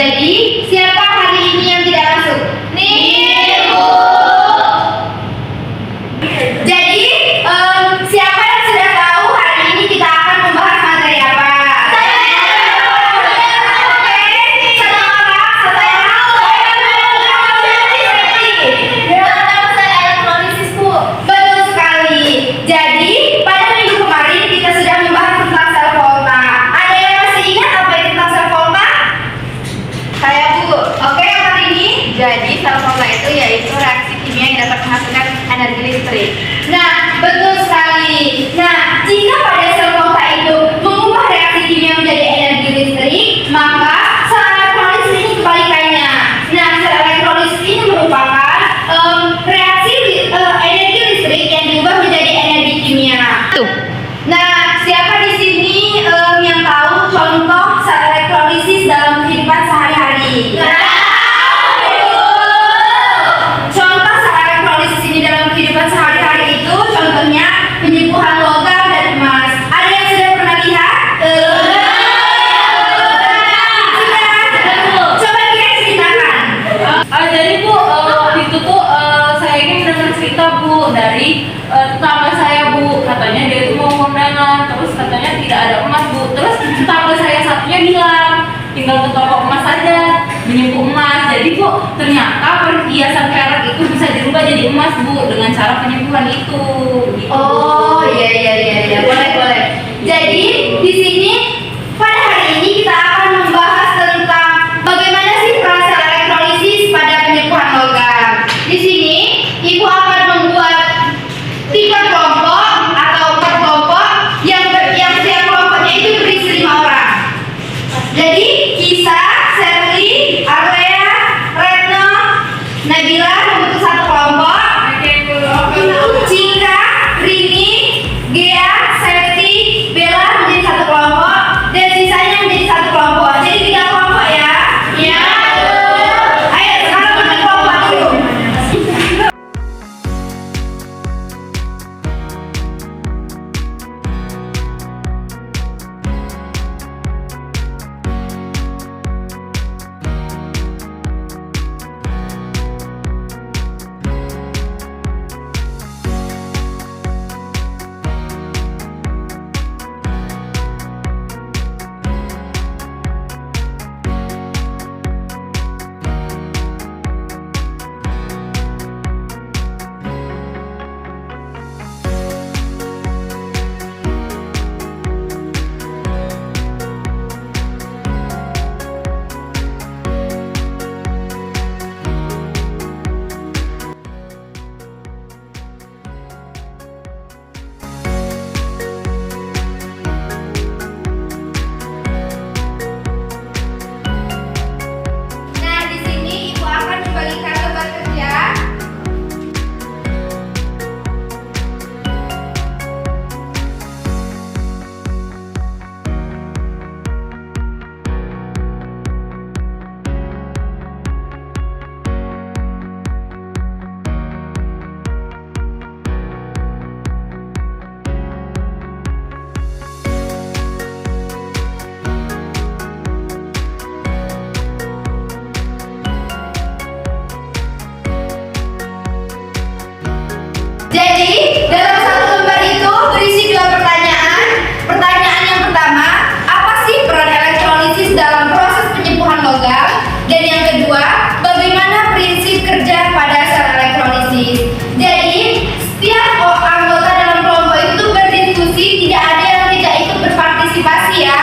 Jadi, siapa hari ini yang tidak masuk? Nih, Bu. Jadi, siapa yang sudah tahu hari ini kita akan membahas materi apa? Saya. Oke, satu orang, satu nama saya elektrolisis, Bu. Betul sekali. Jadi, pada minggu kemarin kita sudah membahas tentang sel volta. Ada yang masih ingat apa itu tentang sel volta? Saya, Bu. Oke, hari ini. Jadi, sel volta itu yaitu reaksi kimia yang dapat menghasilkan energi listrik. Nah, betul sekali. Nah, jika pada sel volta itu mengubah reaksi kimia menjadi energi listrik, maka sel elektrolisis ini kebalikannya. Nah, sel elektrolisis ini merupakan reaksi energi listrik yang diubah menjadi energi kimia. Tuh. Nah, siapa di sini yang tahu contoh sel elektrolisis dalam kehidupan sehari-hari? Contoh sel elektrolisis ini dalam kehidupan sehari-hari itu contohnya penyembuhan logam dan emas. Ada yang sudah pernah lihat? Coba kita ceritakan. Jadi Bu, waktu itu tuh saya ini mendengar cerita Bu dari tetangga saya Bu, katanya dia itu mau kondangan, terus katanya tidak ada emas Bu, terus tetangga saya satunya bilang tinggal ke toko emas saja menyembuh emas. Jadi Bu, ternyata perhiasan perak itu bisa dirubah jadi emas Bu dengan cara penyembuhan itu. Gitu. Oh, iya. Boleh. Jadi, di sini pada hari ini kita akan membahas tentang bagaimana sih peran sel elektrolisis pada penyembuhan logam. Di sini, Ibu akan membuat 3 kelompok atau 4 kelompok yang setiap kelompoknya itu berisi 5 orang. Jadi, Kisa, Serli, Arlea, Retno, Nabila membentuk 1 kelompok. Cika, Rini, Gea, Septi, Bella menjadi 1 kelompok dan sisanya menjadi 1 kelompok. Jadi 3 kelompok ya. Iya. Ayo sekarang bentuk kelompok dulu. Nah, di sini Ibu akan membagikan lembar kerja. Jadi, dalam satu lembar itu berisi 2 pertanyaan. Pertanyaan yang pertama, apa sih peran elektrolisis dalam proses penyembuhan logam? Dan yang kedua, bagaimana prinsip kerja pada sel elektrolisis? Jadi, setiap anggota dalam kelompok itu berdiskusi, tidak ada yang tidak ikut berpartisipasi ya.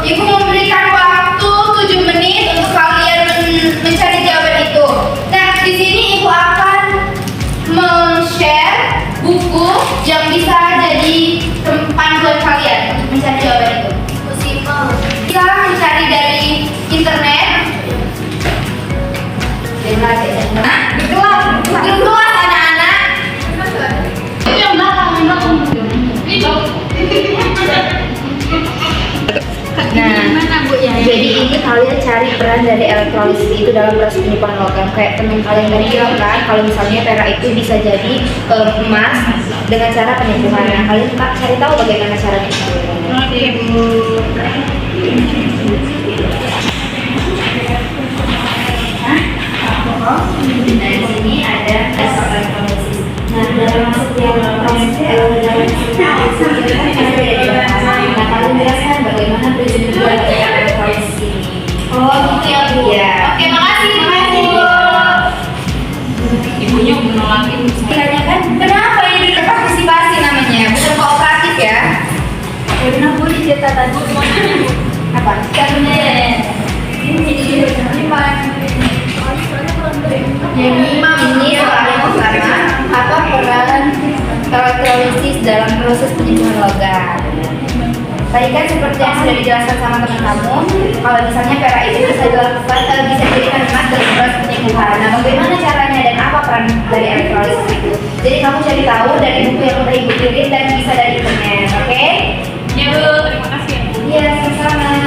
Ibu memberikan waktu 7 menit untuk kalian mencari jawaban itu. Nah, di sini Ibu akan men-share buku yang bisa jadi panduan kalian untuk mencari jawaban itu. Bisa mencari dari internet. Berkelas anak-anak. Yang belakang. Nah, jadi ini kalian cari peran dari elektrolisis itu dalam proses penyembuhan logam. Kayak teman kalian tadi bilang kan, kalau misalnya perak itu bisa jadi emas dengan cara penyembuhan. Nah, kalian cari tahu bagaimana caranya. Oke, Bu. tadi Apa? Internet. Yang lima ini soal yang pertama, apa peran elektrolisis dalam proses penyembuhan logam? Tadi kan seperti yang sudah dijelaskan sama teman kamu, kalau misalnya perak itu bisa dilakukan, bisa dijadikan emas dalam proses penyembuhan. Nah, bagaimana caranya dan apa peran dari elektrolisis itu? Jadi kamu cari tahu dari buku yang udah ibu kirim dan bisa dari internet, oke? ya Bu, terima kasih ya Bu. Iya, sama-sama.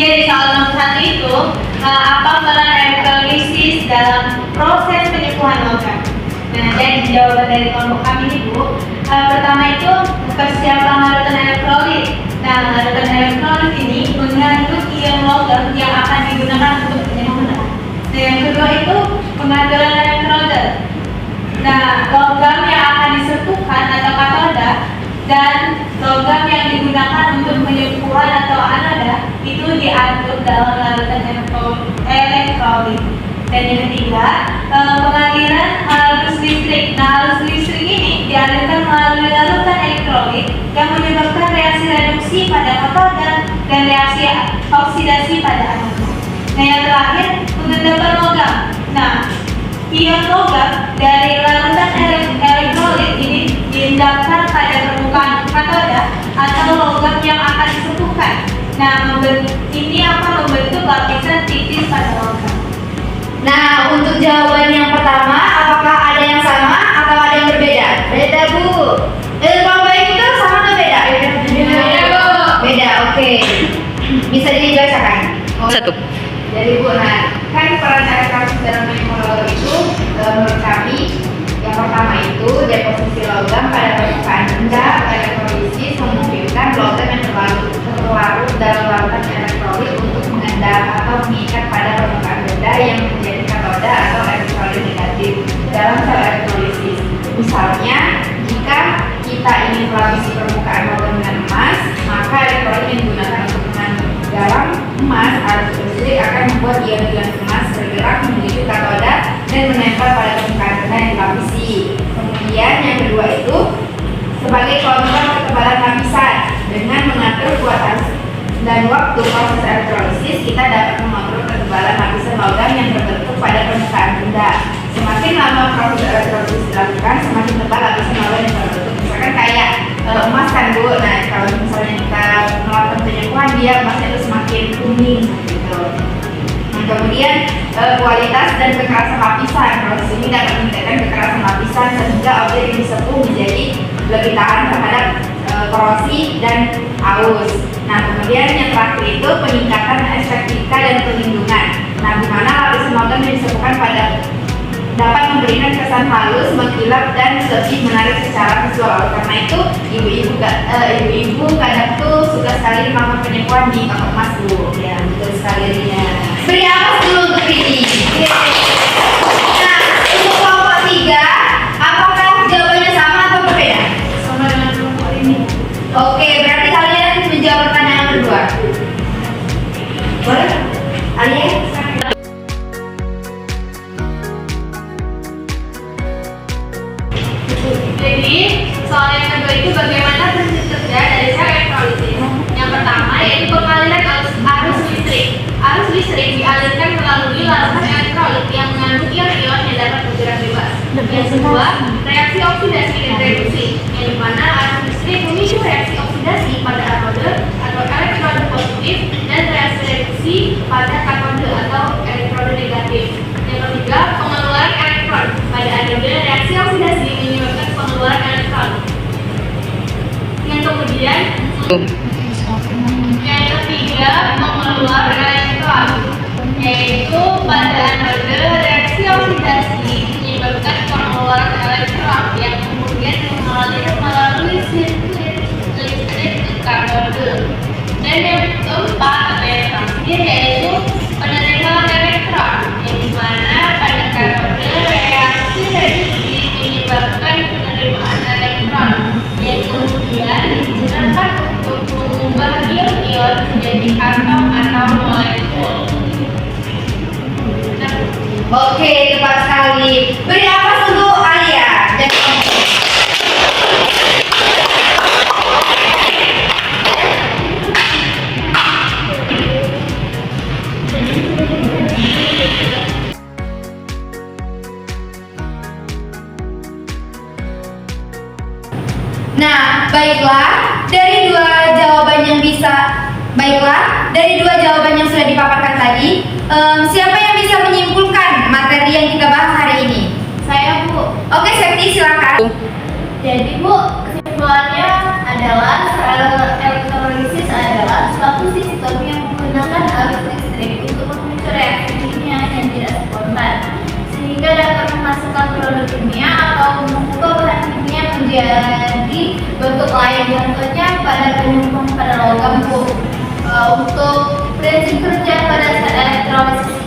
Jadi soal nomor 1 itu, apa peran elektrolisis dalam proses penyembuhan logam? Nah, jadi jawaban dari kelompok kami ini Bu, pertama itu persiapan larutan elektrolit. Nah, larutan elektrolit ini mengandung ion logam yang akan digunakan untuk penyembuhan. Nah, yang kedua itu pengaturan elektroda. Nah, logam yang akan disatukan atau katoda dan logam yang digunakan untuk penyembuhan atau anoda itu diatur dalam larutan elektrolit. Dan yang ketiga, pengaliran arus listrik. Nah, arus listrik ini dialirkan melalui larutan elektrolit yang menyebabkan reaksi reduksi pada katoda dan reaksi oksidasi pada anoda. Nah, yang terakhir, pengendapan logam. Nah, ion logam dari larutan elektrolit ini diendapkan pada permukaan katoda atau logam yang akan disatukan. Nah, ini akan membentuk lapisan tipis pada logam. Nah, untuk jawaban yang pertama, apakah ada yang sama atau ada yang berbeda? Beda, Bu. Kalau baik itu sama atau beda? Beda, Bu. Beda, oke. Bisa dijelaskan? Satu. Jadi Bu, nah, kan peran elektrolisis dalam penyembuhan logam itu menurut kami yang pertama itu deposisi logam pada permukaan benda. Elektrolisis memungkinkan logam yang terlarut dalam larutan elektrolit untuk mengendap atau mengikat pada permukaan benda yang menjadi katoda atau elektrolit negatif dalam sel elektrolisis. Misalnya, jika kita ingin melapisi permukaan logam dengan emas, maka elektrolit yang digunakan untuk dalam emas arus listrik akan membuat ion-ion emas bergerak menuju katoda dan menempel pada permukaan benda yang dilapisi. Kemudian yang kedua itu sebagai kontrol ketebalan lapisan. Dengan mengatur kualitas dan waktu proses elektrolisis, kita dapat mengontrol ketebalan lapisan logam yang terbentuk pada permukaan benda. Semakin lama proses elektrolisis dilakukan, semakin tebal lapisan logam yang terbentuk. Misalkan kayak emas kan Bu, nah kalau misalnya kita melakukan penyembuhan, dia emasnya itu semakin kuning gitu. Nah, kemudian kualitas dan kekerasan lapisan. Proses ini dapat meningkatkan kekerasan lapisan sehingga objek yang disentuh menjadi lebih tahan terhadap korosi dan aus. Nah, kemudian yang terakhir itu peningkatan estetika dan perlindungan. Nah, di mana lapisan logam yang disatukan pada dapat memberikan kesan halus, mengkilap dan lebih menarik secara visual. Karena itu ibu-ibu kadang tuh suka sekali melakukan penyembuhan di kamar emas Bu. Ya, betul sekali ya. Beri aplaus dulu untuk ini. Nah, untuk kelompok 3, apakah jawabannya sama atau berbeda? Sama dengan kelompok ini. Oke, berarti kalian menjawab pertanyaan kedua. Boleh? Alia? Jadi, soal yang kedua itu bagaimana prinsip kerja dari sel elektrolisis. Yang pertama yaitu pengaliran arus listrik. Arus listrik dialirkan melalui larutan elektrolit yang mengandung ion-ion yang dapat bergerak bebas. Yang kedua, reaksi oksidasi dan reduksi, yang dimana arus listrik memicu reaksi oksidasi pada anode atau elektroda positif dan reaksi reduksi pada katode atau elektroda negatif. Yang ketiga, pengeluaran elektron pada anode, reaksi oksidasi menyebabkan pengeluaran elektron. Yang kemudian, yang ketiga, pengeluaran elektron, yaitu pada anode reaksi oksidasi menyebabkan pengeluaran elektron yang kemudian mengalir melalui sirkuit listrik ke katode. Dan yang keempat atau yang terakhir yaitu penerimaan elektron, yang dimana pada katode reaksi reduksi menyebabkan penerimaan elektron yang kemudian digunakan untuk mengubah ion-ion menjadi atom atau molekul. Oke, tepat sekali. Beri aplaus untuk Alia dan Nah, baiklah, dari dua jawaban yang sudah dipaparkan tadi, siapa yang bisa menyimpulkan materi yang kita bahas hari ini? Saya Bu. Oke, Septi silakan. Jadi Bu, kesimpulannya adalah elektrolisis adalah suatu sistem yang menggunakan arus listrik untuk memicu reaksi kimia yang tidak spontan, sehingga dapat memasukkan produk kimia atau mengubah bahan kimia menjadi bentuk lain. Contohnya pada penyumbang pada logam, Bu. Untuk prinsip kerja pada saat elektrolisis